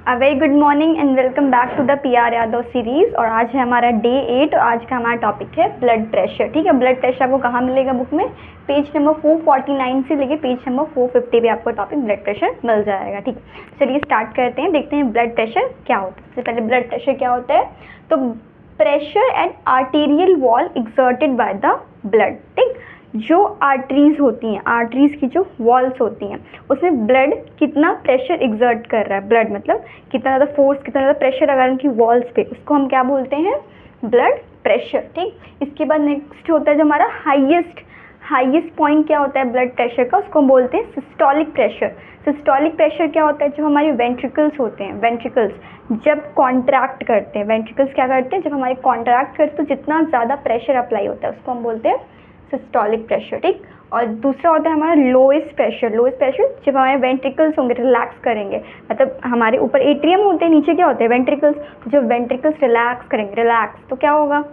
A very good morning and welcome back to the PR Yadav series. और आज है हमारा डे 8 और आज का हमारा टॉपिक है ब्लड प्रेशर। ठीक है, ब्लड प्रेशर आपको कहाँ मिलेगा बुक में? पेज नंबर 449 से लेके पेज नंबर 450 पे आपको टॉपिक ब्लड प्रेशर मिल जाएगा। ठीक, चलिए स्टार्ट करते हैं, देखते हैं ब्लड प्रेशर क्या होता है। सबसे पहले ब्लड प्रेशर क्या होता है? तो pressure at arterial wall exerted by the blood. ठीक, जो आर्टरीज होती हैं, आर्टरीज की जो वॉल्स होती हैं, उसमें ब्लड कितना प्रेशर एग्जर्ट कर रहा है। ब्लड मतलब कितना ज़्यादा फोर्स, कितना ज़्यादा प्रेशर अगर उनकी वॉल्स पे, उसको हम क्या बोलते हैं? Blood pressure. ठीक, इसके बाद नेक्स्ट होता है जो हमारा हाईएस्ट पॉइंट क्या होता है ब्लड प्रेशर का, उसको हम बोलते हैं सिस्टोलिक प्रेशर। सिस्टोलिक प्रेशर क्या होता है? जो हमारे वेंट्रिकल्स होते हैं, वेंट्रिकल्स जब कॉन्ट्रैक्ट करते हैं, वेंट्रिकल्स क्या करते हैं? जब हमारे कॉन्ट्रैक्ट करते हैं तो जितना ज़्यादा प्रेशर अप्लाई होता है उसको हम बोलते हैं सिस्टोलिक प्रेशर। ठीक, और दूसरा होता है हमारा लोएस्ट प्रेशर। लोएस्ट प्रेशर जब हमारे वेंट्रिकल्स होंगे, रिलैक्स करेंगे, मतलब हमारे ऊपर एट्रियम होते हैं, नीचे क्या होते हैं? वेंट्रिकल्स। तो जब वेंट्रिकल्स रिलैक्स करेंगे, रिलैक्स तो क्या होगा?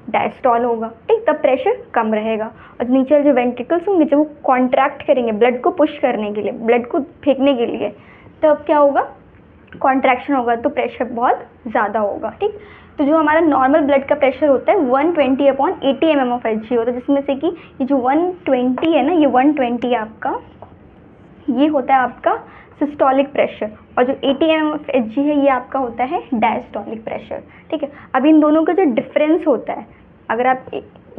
डायस्टॉल होगा। ठीक, तब प्रेशर कम रहेगा। और नीचे जो वेंट्रिकल्स होंगे जब वो कॉन्ट्रैक्ट करेंगे ब्लड को पुश करने के लिए, ब्लड को फेंकने के लिए, तब क्या होगा? कॉन्ट्रैक्शन होगा, तो प्रेशर बहुत ज़्यादा होगा। ठीक, तो जो हमारा नॉर्मल ब्लड का प्रेशर होता है 120/80 mm/Hg होता है, जिसमें से कि ये जो 120 है ना, ये 120 आपका, ये होता है आपका सिस्टोलिक प्रेशर, और जो 80 mm/Hg है ये आपका होता है डायस्टोलिक प्रेशर। ठीक है, अब इन दोनों का जो डिफरेंस होता है, अगर आप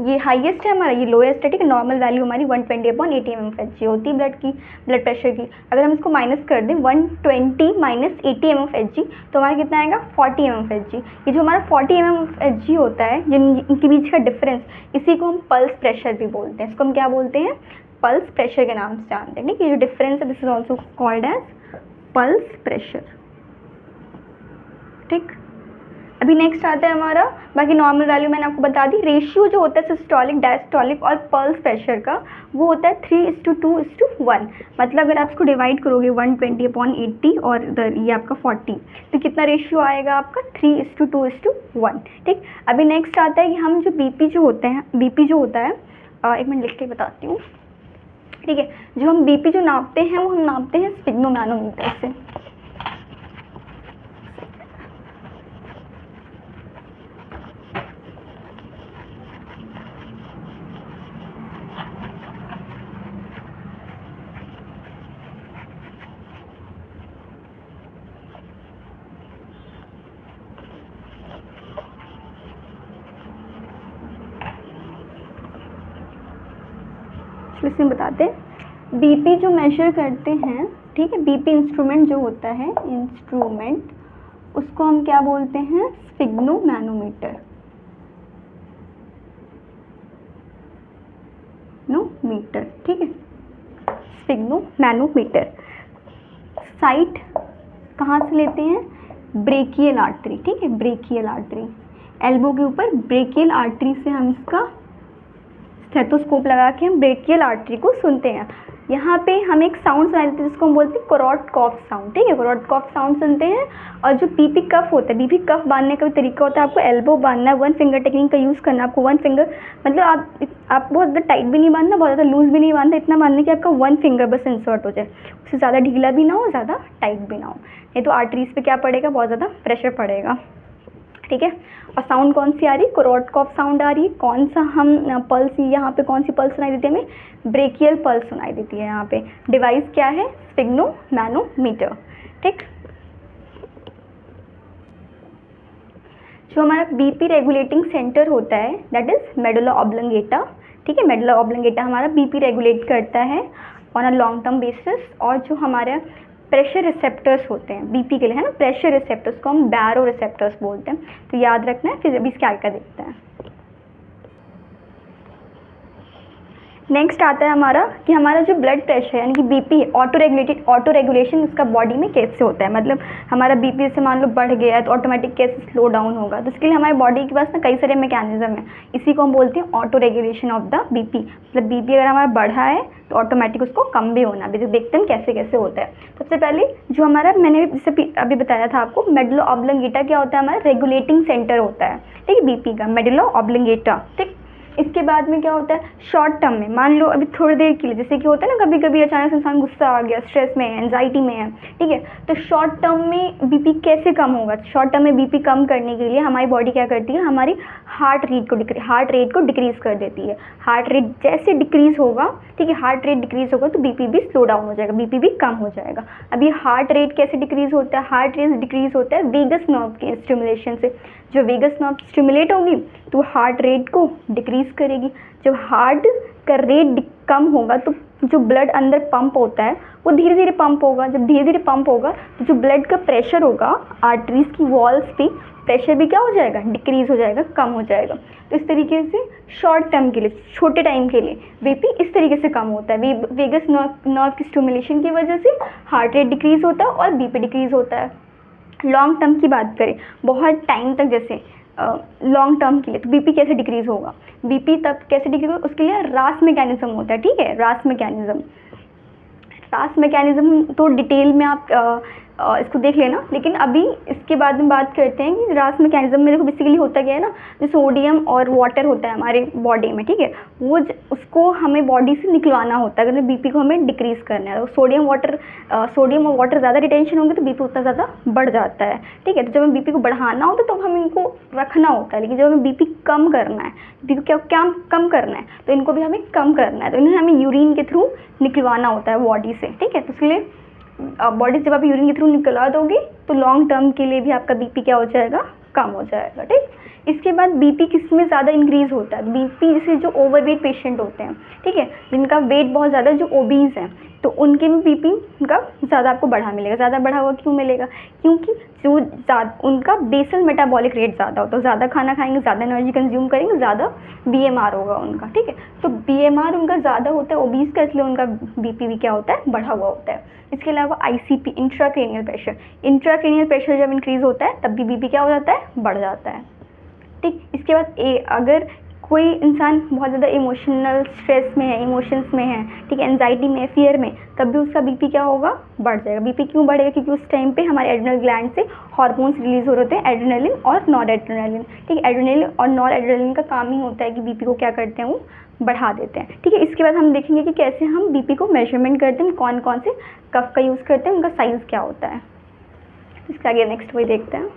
ये हाईएस्ट है हमारा, ये लोएस्ट है। ठीक है, नॉर्मल वैल्यू हमारी 120/80 mm/Hg होती है ब्लड प्रेशर की। अगर हम इसको माइनस कर दें 120 - 80 mm/Hg तो हमारा कितना आएगा? 40 mm/Hg। ये जो हमारा 40 mm/Hg होता है, इनके बीच का डिफरेंस, इसी को हम पल्स प्रेशर भी बोलते हैं। इसको हम क्या बोलते हैं? पल्स प्रेशर के नाम से जानते हैं। ठीक, ये जो डिफरेंस है this is also called as pulse pressure. ठीक, अभी नेक्स्ट आता है हमारा, बाकी नॉर्मल वैल्यू मैंने आपको बता दी। रेशियो जो होता है सिस्टोलिक, डायस्टोलिक और पल्स प्रेशर का, वो होता है 3:2:1। मतलब अगर आप इसको डिवाइड करोगे 120/80 और इधर ये आपका 40, तो कितना रेशियो आएगा आपका? 3:2:1। ठीक, अभी नेक्स्ट आता है कि हम जो बीपी जो होते हैं, बीपी जो होता है, एक मिनट लिख के बताती हूँ। ठीक है, जो हम बीपी जो नापते हैं वो हम नापते हैं स्फिग्नोमैनोमीटर से। इसमें बताते हैं बीपी जो मेजर करते हैं। ठीक है, बीपी इंस्ट्रूमेंट जो होता है, इंस्ट्रूमेंट, उसको हम क्या बोलते हैं? स्फिग्नोमैनोमीटर। मीटर। ठीक है, स्फिग्नोमैनोमीटर। साइट कहाँ से लेते हैं? Brachial artery. ठीक है, ब्रेकियल आर्टरी, एल्बो के ऊपर ब्रेकियल आर्टरी से हम इसका स्टेथोस्कोप लगा के हम ब्रेकियल आर्टरी को सुनते हैं। यहाँ पे हम एक साउंड सुनाई देते हैं जिसको हम बोलते हैं कोरॉट कॉफ साउंड। ठीक है, कोरॉट कॉफ साउंड सुनते हैं। और जो बीपी कफ होता है, बीपी कफ बांधने का भी तरीका होता है। आपको एल्बो बांधना है, 1 फिंगर टेक्निक का यूज़ करना है आपको। 1 फिंगर मतलब आप बहुत ज़्यादा टाइट भी नहीं बांधना, बहुत ज़्यादा लूज भी नहीं बांधना, इतना बांधना कि आपका 1 फिंगर बस इंसर्ट हो जाए, उससे ज़्यादा ढीला भी ना हो, ज़्यादा टाइट भी ना हो, नहीं तो आर्टरीज पे क्या पड़ेगा? बहुत ज़्यादा प्रेशर पड़ेगा। ठीक है, और साउंड कौन सी आ रही है? कोरॉट कॉफ साउंड आ रही है। कौन सा हम पल्स, यहाँ पे कौन सी पल्स सुनाई देती है हमें? ब्रेकियल पल्स सुनाई देती है। यहाँ पे डिवाइस क्या है? स्फिग्नोमैनोमीटर। ठीक, जो हमारा बीपी रेगुलेटिंग सेंटर होता है दैट इज मेडुला ऑब्लंगेटा। ठीक है, मेडुला ऑब्लंगेटा हमारा बीपी रेगुलेट करता है on a long term basis. और जो हमारे प्रेशर रिसेप्टर्स होते हैं बीपी के लिए, है ना, प्रेशर रिसेप्टर्स को हम बैरो रिसेप्टर्स बोलते हैं, तो याद रखना है। फिर अभी इसके आगे का देखते हैं। नेक्स्ट आता है हमारा कि हमारा जो ब्लड प्रेशर यानी कि बीपी है, ऑटो रेगुलेशन उसका बॉडी में कैसे होता है। मतलब हमारा बीपी से मान लो बढ़ गया है तो ऑटोमेटिक कैसे स्लो डाउन होगा, तो इसके लिए हमारे बॉडी के पास ना कई सारे मैकेनिज्म है। इसी को हम बोलते हैं auto regulation of the BP. मतलब बीपी अगर हमारा बढ़ा है तो ऑटोमेटिक उसको कम भी होना। अभी देखते हैं कैसे कैसे होता है। सबसे पहले जो हमारा, मैंने जैसे अभी बताया था आपको, मेडुला ऑब्लंगेटा क्या होता है? हमारा रेगुलेटिंग सेंटर होता है। ठीक है, बीपी का मेडुला ऑब्लंगेटा। ठीक, इसके बाद में क्या होता है, शॉर्ट टर्म में मान लो अभी थोड़ी देर के लिए, जैसे कि होता है ना कभी कभी अचानक से इंसान गुस्सा आ गया, स्ट्रेस में है, एंजाइटी में है, ठीक है, तो शॉर्ट टर्म में बीपी कैसे कम होगा? शॉर्ट टर्म में बीपी कम करने के लिए हमारी बॉडी क्या करती है, हमारी हार्ट रेट को डिक्रीज़ कर देती है। हार्ट रेट जैसे डिक्रीज़ होगा, ठीक है, हार्ट रेट डिक्रीज़ होगा तो बीपी भी स्लो डाउन हो जाएगा, बीपी भी कम हो जाएगा। अब ये हार्ट रेट कैसे डिक्रीज़ होता है? हार्ट रेट डिक्रीज़ होता है वेगस नर्व के स्टिमुलेशन से। जो वेगस नर्व स्टिमुलेट होगी तो हार्ट रेट को डिक्रीज़ करेगी। जब हार्ट का रेट कम होगा तो जो ब्लड अंदर पंप होता है वो धीरे धीरे पंप होगा। जब धीरे धीरे पंप होगा तो जो ब्लड का प्रेशर होगा आर्टरीज की वॉल्स पे, प्रेशर भी क्या हो जाएगा, डिक्रीज़ हो जाएगा, कम हो जाएगा। तो इस तरीके से शॉर्ट टर्म के लिए, छोटे टाइम के लिए बीपी इस तरीके से कम होता है। वेगस नर्व की स्टिमुलेशन की वजह से हार्ट रेट डिक्रीज़ होता है और बीपी डिक्रीज़ होता है। लॉन्ग टर्म की बात करें, बहुत टाइम तक, जैसे लॉन्ग टर्म के लिए, तो बीपी कैसे डिक्रीज़ होगा? बीपी तब कैसे डिक्रीज़ होगा, उसके लिए रास मैकेनिज्म होता है, ठीक है, रास मैकेनिज्म तो डिटेल में आप इसको देख लेना, लेकिन अभी इसके बाद में बात करते हैं कि रास मैकेनिज्म में देखो बेसिकली होता क्या है ना, जो सोडियम और वाटर होता है हमारे बॉडी में, ठीक है, वो उसको हमें बॉडी से निकलवाना होता है अगर बीपी को हमें डिक्रीज़ करना है। तो सोडियम और वाटर ज़्यादा रिटेंशन होंगे तो बीपी उतना ज़्यादा बढ़ जाता है, ठीक है। तो जब हमें बीपी को बढ़ाना होता है तो हमें इनको रखना होता है, लेकिन जब हमें बीपी कम करना है, बीपी को क्या कम करना है, तो इनको भी हमें कम करना है, तो इन्हें हमें यूरिन के थ्रू निकलवाना होता है बॉडी से, ठीक है। तो इसलिए बॉडी से जब आप यूरिन के थ्रू निकलवा दोगे तो लॉन्ग टर्म के लिए भी आपका बीपी क्या हो जाएगा, कम हो जाएगा, ठीक। इसके बाद बीपी किस में ज़्यादा इंक्रीज़ होता है? बीपी जैसे जो ओवरवेट पेशेंट होते हैं, ठीक है, जिनका वेट बहुत ज़्यादा, जो ओबीज हैं, तो उनके में बीपी उनका ज़्यादा आपको बढ़ा मिलेगा। ज़्यादा बढ़ा हुआ क्यों मिलेगा? क्योंकि जो उनका बेसल मेटाबॉलिक रेट ज़्यादा होता है, ज़्यादा खाना खाएंगे, ज़्यादा एनर्जी कंज्यूम करेंगे, ज़्यादा बीएमआर होगा उनका, ठीक है। तो बीएमआर उनका ज़्यादा होता है ओबीज का, इसलिए उनका बीपी भी क्या होता है, बढ़ा हुआ होता है। इसके अलावा आईसीपी, इंट्राक्रेनियल प्रेशर जब इंक्रीज़ होता है तब भी बीपी क्या हो जाता है, बढ़ जाता है, ठीक। इसके बाद अगर कोई इंसान बहुत ज़्यादा इमोशनल स्ट्रेस में है, इमोशंस में है, ठीक है, एंजाइटी में, फियर में, तब भी उसका बीपी क्या होगा, बढ़ जाएगा। बीपी क्यों बढ़ेगा? क्योंकि उस टाइम पे हमारे एड्रेनल ग्लैंड से हार्मोन्स रिलीज हो रहे होते हैं, एड्रेनलिन और नॉर एड्रेनलिन, ठीक है। एड्रेनलिन और नॉर एड्रेनलिन का काम ही होता है कि बीपी को क्या करते हैं, वो बढ़ा देते हैं, ठीक है। इसके बाद हम देखेंगे कि कैसे हम बीपी को मेजरमेंट करते हैं, कौन कौन से कफ का यूज़ करते हैं, उनका साइज़ क्या होता है। इसके आगे नेक्स्ट वही देखते हैं।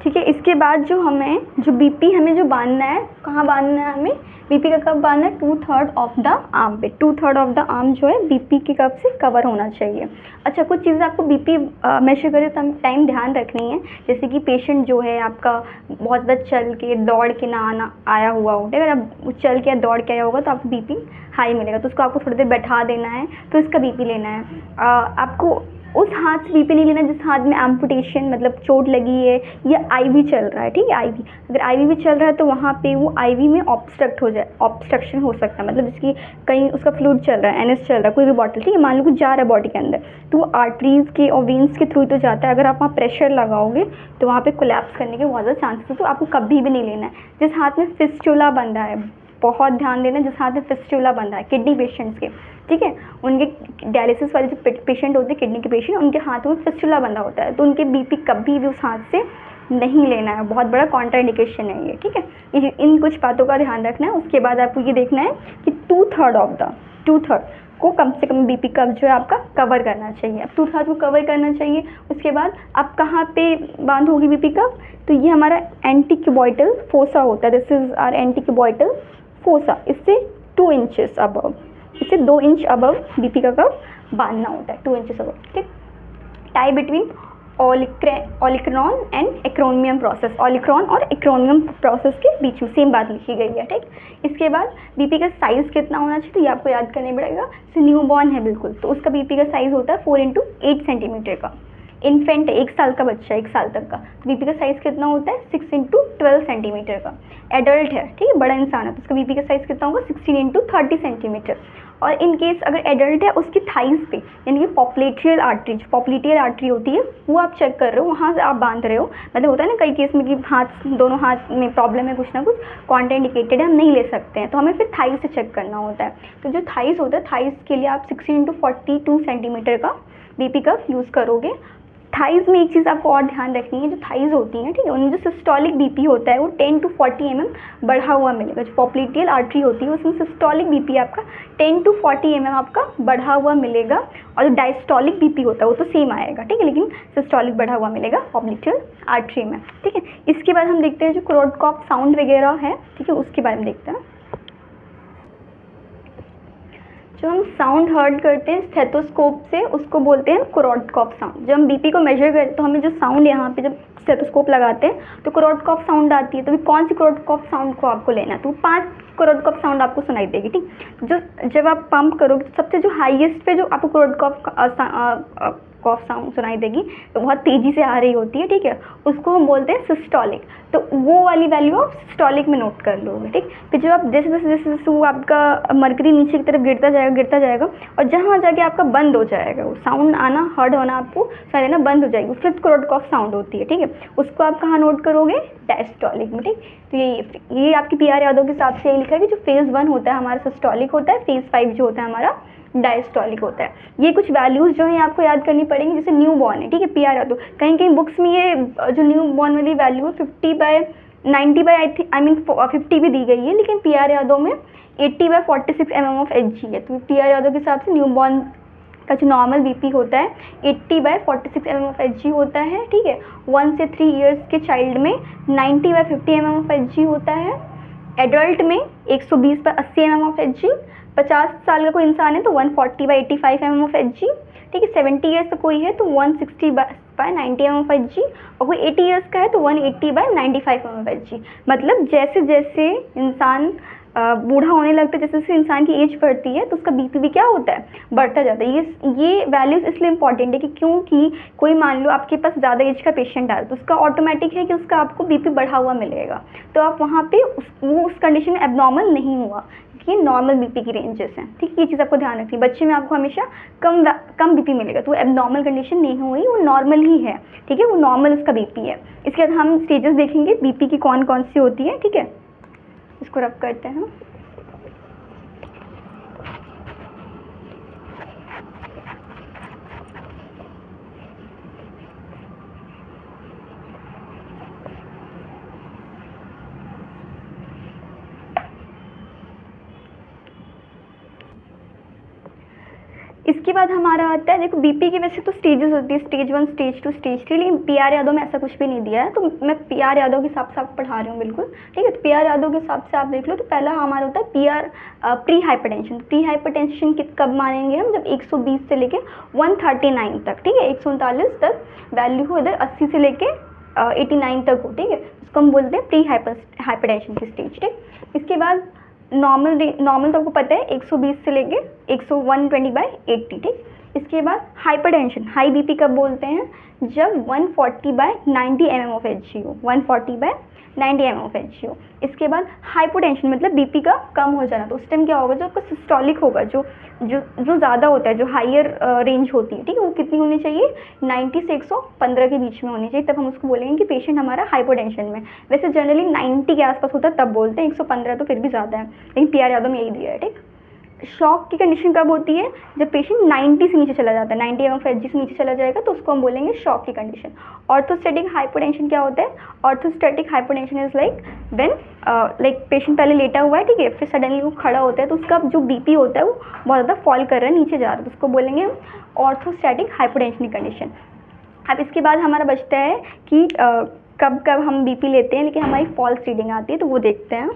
ठीक है, इसके बाद जो बीपी हमें जो बांधना है, कहाँ बांधना है हमें, बीपी का कप बांधना है 2/3 ऑफ द आर्म पे। 2/3 ऑफ द आर्म जो है बीपी के कप से कवर होना चाहिए। अच्छा, कुछ चीज़ें आपको बीपी मेजर करते टाइम ध्यान रखनी है, जैसे कि पेशेंट जो है आपका बहुत ज़्यादा चल के दौड़ के ना आया हुआ हो, अगर आप चल के या दौड़ के आया होगा तो आपको बीपी हाई मिलेगा, तो उसको आपको थोड़ी देर बैठा देना है, तो इसका बीपी लेना है। आपको उस हाथ से बीपी नहीं लेना जिस हाथ में एम्पुटेशन मतलब चोट लगी है या आईवी चल रहा है, ठीक है। आईवी, अगर आईवी भी चल रहा है तो वहाँ पे वो आईवी में ऑब्स्ट्रक्शन हो सकता है, मतलब जिसकी कहीं उसका फ्लूइड चल रहा है, एनएस चल रहा है, कोई भी बॉटल, ठीक है, मान लो कुछ जा रहा है बॉडी के अंदर, तो वो आर्टरीज के और वेन्स के थ्रू तो जाता है। अगर आप वहाँ प्रेशर लगाओगे तो वहाँ पे कोलैप्स करने के बहुत ज़्यादा चांसेस है, तो आपको कभी भी नहीं लेना है। जिस हाथ में फिस्टुला बंधा है, बहुत ध्यान देना, जिस हाथ में फिस्टुला बंधा है, किडनी पेशेंट्स के, ठीक है, उनके डायलिसिस वाले जो पेशेंट होते हैं, किडनी के पेशेंट, उनके हाथों में फिस्टुला बंधा होता है, तो उनके बीपी कभी भी उस हाथ से नहीं लेना है, बहुत बड़ा कॉन्ट्राइंडिकेशन है ये, ठीक है। इन कुछ बातों का ध्यान रखना है। उसके बाद आपको ये देखना है कि 2/3 को कम से कम बीपी कप जो है आपका कवर करना चाहिए। अब 2/3 को कवर करना चाहिए। उसके बाद आप कहाँ पे बांधोगे बीपी कप, तो ये हमारा एंटीक्यूबॉइटल फोसा होता है, this is our antecubital fossa, इससे 2 इंचेस अबव, इससे 2 इंच अबव बीपी का कप बांधना होता है, 2 इंचेस अबव, ठीक। Tie between olecranon and acromion process, olecranon और एक्रोनियम प्रोसेस के बीच में सेम बात लिखी गई है, ठीक। इसके बाद बीपी का साइज़ कितना होना चाहिए, तो ये आपको याद करना पड़ेगा। न्यूबॉर्न है बिल्कुल, तो उसका बीपी का साइज़ होता है 4 × 8 सेंटीमीटर का। इन्फेंट है, 1 साल का बच्चा, 1 साल तक का, तो बीपी का साइज़ कितना होता है 6 × 12 सेंटीमीटर का, एडल्ट है, ठीक है, बड़ा इंसान है, तो उसका बीपी का साइज़ कितना होगा 16 इंटू 30 सेंटीमीटर। और इन केस अगर एडल्ट है उसकी थाइस पे, यानी कि पॉप्लेटियल आर्टरी, जो पॉप्लेटियल आर्टरी होती है वो आप चेक कर रहे हो, वहाँ से आप बांध रहे हो। मतलब होता है ना कई केस में कि हाथ, दोनों हाथ में प्रॉब्लम है, कुछ ना कुछ कॉन्ट्राइंडिकेटेड है, हम नहीं ले सकते हैं, तो हमें फिर थाइस से चेक करना होता है। तो जो थाइस होता है, थाइस के लिए आप 16 इंटू 42 सेंटीमीटर का बीपी का यूज़ करोगे। थाइज़ में एक चीज़ आपको और ध्यान रखनी है, जो थाइज़ होती हैं, ठीक है, उनमें जो सिस्टोलिक बीपी होता है वो 10 टू 40 mm बढ़ा हुआ मिलेगा। जो पॉप्लेटियल आर्टरी होती है उसमें सिस्टोलिक बीपी आपका 10 टू 40 mm आपका बढ़ा हुआ मिलेगा, और जो डायस्टोलिक बीपी होता है वो तो सेम आएगा, ठीक है, लेकिन सिस्टोलिक बढ़ा हुआ मिलेगा पॉप्लेटियल आर्टरी में, ठीक है। इसके बाद हम देखते हैं जो क्रोडकॉफ साउंड वगैरह है, ठीक है, उसके बारे में देखते हैं। जो हम साउंड हर्ड करते हैं स्टेथोस्कोप से उसको बोलते हैं क्रोडकॉफ साउंड। जब हम बीपी को मेजर करते हैं तो हमें जो साउंड यहाँ पे जब स्टेथोस्कोप लगाते हैं तो क्रोडकॉफ साउंड आती है। तो कौन सी क्रोडकॉफ साउंड को आपको लेना है, तो 5 क्रोडकॉफ साउंड आपको सुनाई देगी, ठीक। जो जब आप पंप करोगे तो सबसे जो हाईएस्ट पे जो आपको क्रोडकॉफ साउंड सुनाई देगी तो बहुत तेज़ी से आ रही होती है, ठीक है, उसको हम बोलते हैं सिस्टोलिक। तो वो वाली वैल्यू आप सिस्टोलिक में नोट कर लोगे, ठीक। फिर जब आप जैसे जैसे जैसे जैसे वो आपका मरकरी नीचे की तरफ गिरता जाएगा और जहाँ जाके आपका बंद हो जाएगा, वो साउंड आना, हर्ड होना आपको सुनाई देना बंद हो जाएगी, फिफ्थ क्रोडकॉफ साउंड होती है, ठीक है, उसको आप कहाँ नोट करोगे, डायस्टोलिक में, ठीक। तो ये आपकी पीआर यादव के हिसाब से ये लिखा है कि जो फेज़ 1 होता है हमारा सिस्टोलिक होता है, फेज़ 5 जो होता है हमारा डायस्टोलिक होता है। ये कुछ वैल्यूज़ जो है आपको याद करनी पड़ेंगी, जैसे न्यू बॉर्न है, ठीक है, पीआर यादव, कहीं कहीं बुक्स में ये जो न्यू बॉर्न वाली वैल्यू है 50/90 आई मीन 50 भी दी गई है, लेकिन पीआर यादव में 80/46 mm ऑफ Hg है। तो पीआर यादव के हिसाब से न्यू बॉर्न का जो नॉर्मल बीपी होता है 80/46 mm ऑफ Hg होता है, ठीक है। 1 से 3 इयर्स के चाइल्ड में 90/50 mm ऑफ Hg होता है, एडल्ट में 120/80 mm ऑफ Hg, 50 साल का कोई इंसान है तो 140/85 mm ऑफ Hg, ठीक है, 70 इयर्स का कोई है तो 160/90 mm ऑफ Hg, और कोई 80 इयर्स का है तो 180/95 mm ऑफ Hg। मतलब जैसे जैसे इंसान बूढ़ा होने लगता है, जैसे जैसे इंसान की एज बढ़ती है तो उसका बीपी भी क्या होता है, बढ़ता जाता है। ये वैल्यूज़ इसलिए इंपॉर्टेंट है कि क्योंकि कोई मान लो आपके पास ज़्यादा एज का पेशेंट आ रहा है तो उसका ऑटोमेटिक है कि उसका आपको बीपी बढ़ा हुआ मिलेगा, तो आप वहाँ पे उस कंडीशन में एबनॉर्मल नहीं हुआ, ये नॉर्मल बीपी की रेंजेस हैं, ठीक है। ये चीज़ आपको ध्यान रखनी है, बच्चे में आपको हमेशा कम बीपी मिलेगा, तो वो एबनॉर्मल कंडीशन नहीं हुई, वो नॉर्मल ही है, ठीक है, वो नॉर्मल उसका बीपी है। इसके बाद हम स्टेजेस देखेंगे बीपी की कौन कौन सी होती है, ठीक है, इसको रब करते हैं। इसके बाद हमारा आता है, देखो बीपी की वैसे तो स्टेजेस होती है, स्टेज 1, स्टेज 2, स्टेज 3, लेकिन पीआर यादव में ऐसा कुछ भी नहीं दिया है, तो मैं पीआर यादव के हिसाब से आपको पढ़ा रही हूँ बिल्कुल, ठीक है। तो पीआर यादव के हिसाब से आप देख लो, तो पहला हमारा होता है PR pre hypertension. Pre hypertension कब मानेंगे हम, जब 120 से लेके 139 तक, ठीक है, 139 तक वैल्यू हो, इधर 80 से लेके 89 तक हो, ठीक है, उसको हम बोलते हैं प्री हाइपरटेंशन की स्टेज, ठीक। इसके बाद नॉर्मल तो आपको पता है 120 से लेके 120/80, ठीक। इसके बाद हाइपरटेंशन, हाई बीपी कब बोलते हैं, जब 140/90 mm ऑफ Hg हो, 140/90 mm ऑफ Hg हो। इसके बाद हाइपोटेंशन मतलब बीपी का कम हो जाना, तो उस टाइम क्या होगा, जो आपका सिस्टोलिक होगा, जो ज़्यादा होता है, जो हायर रेंज होती है, ठीक है, वो कितनी होनी चाहिए, 90 से 115 के बीच में होनी चाहिए, तब हम उसको बोलेंगे कि पेशेंट हमारा हाइपोटेंशन में। वैसे जनरली 90 के आसपास होता है तब बोलते हैं, 115 तो फिर भी ज़्यादा है, लेकिन पीआर यादव में यही दिया है, ठीक। शॉक की कंडीशन कब होती है, जब पेशेंट 90 से नीचे चला जाता है, 90 mm ऑफ Hg से नीचे चला जाएगा तो उसको हम बोलेंगे शॉक की कंडीशन। ऑर्थोस्टैटिक हाइपोटेंशन क्या होता है, orthostatic hypotension is like when like patient पहले लेटा हुआ है, ठीक है, फिर सडनली वो खड़ा होता है तो उसका जो बीपी होता है वो बहुत ज़्यादा फॉल कर रहा है, नीचे जा रहा है, तो उसको बोलेंगे हम ऑर्थोस्टैटिक हाइपोटेंशन की कंडीशन। अब इसके बाद हमारा बचता है कि कब कब हम बीपी लेते हैं लेकिन हमारी फॉल्स रीडिंग आती है, तो वो देखते हैं।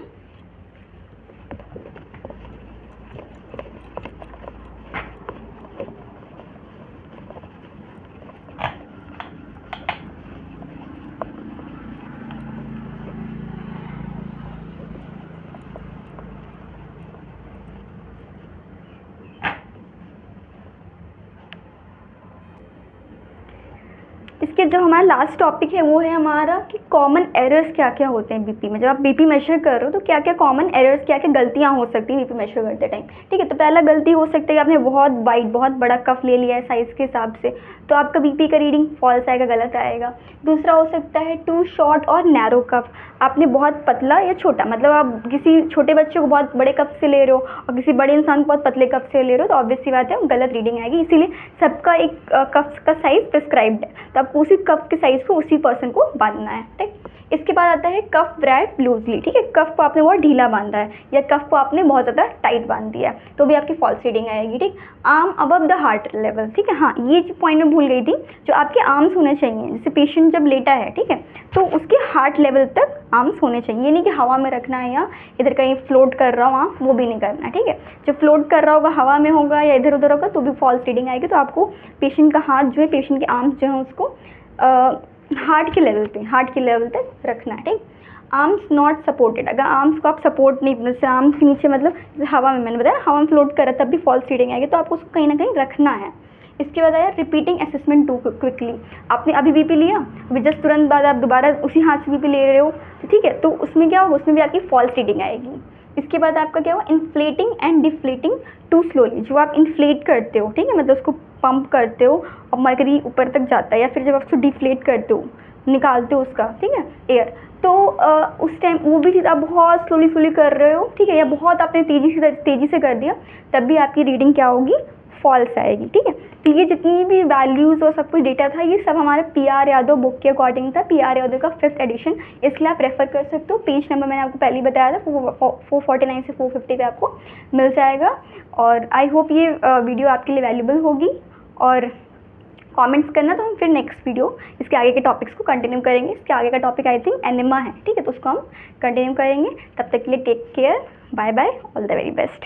इसके जो हमारा लास्ट टॉपिक है वो है हमारा कि कॉमन एरर्स क्या क्या होते हैं बीपी में। जब आप बीपी मेजर कर रहे हो तो क्या क्या कॉमन एरर्स, क्या क्या गलतियाँ हो सकती हैं बीपी मेजर करते टाइम। ठीक है, तो पहला गलती हो सकती है कि आपने बहुत वाइड, बहुत बड़ा कफ ले लिया है साइज़ के हिसाब से, तो आपका बीपी का रीडिंग फॉल्स आएगा, गलत आएगा। दूसरा हो सकता है टू शॉर्ट और नैरो कफ, आपने बहुत पतला या छोटा, मतलब आप किसी छोटे बच्चे को बहुत बड़े कप से ले रहे हो और किसी बड़े इंसान को बहुत पतले कप से ले रहे हो, तो ऑब्वियस सी बात है गलत रीडिंग आएगी। इसीलिए सबका एक कप का साइज़ प्रिस्क्राइब्ड है, तो आपको उसी कप के साइज़ को उसी पर्सन को बांधना है। ठीक, इसके बाद आता है कफ रैप लूजली। ठीक है, कफ को आपने बहुत ढीला बांधा है या कफ को आपने बहुत ज़्यादा टाइट बांध दिया है, तो भी आपकी फॉल्स रीडिंग आएगी। ठीक, arm above the heart level. ठीक है, हाँ ये पॉइंट में भूल गई थी, जो आपके आर्म्स होने चाहिए, जैसे पेशेंट जब लेटा है, ठीक है, तो उसके हार्ट लेवल तक आर्म्स होने चाहिए। ये नहीं कि हवा में रखना है या इधर कहीं फ्लोट कर रहा हो वहाँ, वो भी नहीं करना है। ठीक है, जो फ्लोट कर रहा होगा हवा में होगा या इधर उधर होगा तो भी फॉल्स रीडिंग आएगी। तो आपको पेशेंट का हाथ जो है, पेशेंट के आर्म्स जो है उसको हार्ट के लेवल पे, हार्ट के लेवल तक रखना है। ठीक, आर्म्स नॉट सपोर्टेड, अगर आर्म्स को आप सपोर्ट नहीं, जैसे आर्म्स के नीचे मतलब जैसे हवा में, मैंने बताया हवा में फ्लोट कर रहा तब भी फॉल्स रीडिंग आएगी, तो आपको उसको कहीं ना कहीं रखना है। इसके बाद आया रिपीटिंग असेसमेंट टू क्विकली। आपने अभी बीपी लिया, अभी जस्ट तुरंत बाद आप दोबारा उसी हाथ से बीपी ले रहे हो, तो ठीक है, तो उसमें क्या होगा, उसमें भी आपकी फॉल्स रीडिंग आएगी। इसके बाद आपका क्या हुआ, inflating and deflating too slowly. जो आप इन्फ्लेट करते हो, ठीक है, मतलब उसको पंप करते हो और मर्करी ऊपर तक जाता है, या फिर जब आप उसको डिफ्लेट करते हो, निकालते हो उसका, ठीक है, एयर, तो उस टाइम वो भी चीज़ आप बहुत स्लोली कर रहे हो, ठीक है, या बहुत आपने तेज़ी से कर दिया, तब भी आपकी रीडिंग क्या होगी, फॉल्स आएगी। ठीक है, तो ये जितनी भी वैल्यूज़ और सब कुछ डेटा था, ये सब हमारे PR यादव बुक के अकॉर्डिंग था, PR यादव का 5th एडिशन, इसलिए आप रेफ़र कर सकते हो। पेज नंबर मैंने आपको पहले ही बताया था, 449 से 450 पे आपको मिल जाएगा। और आई होप ये वीडियो आपके लिए वैल्यूबल होगी, और कमेंट्स करना, तो हम फिर नेक्स्ट वीडियो इसके आगे के टॉपिक्स को कंटिन्यू करेंगे। इसके आगे का टॉपिक आई थिंक एनिमा है, ठीक है, तो उसको हम कंटिन्यू करेंगे। तब तक के लिए take care, bye bye, all the very best.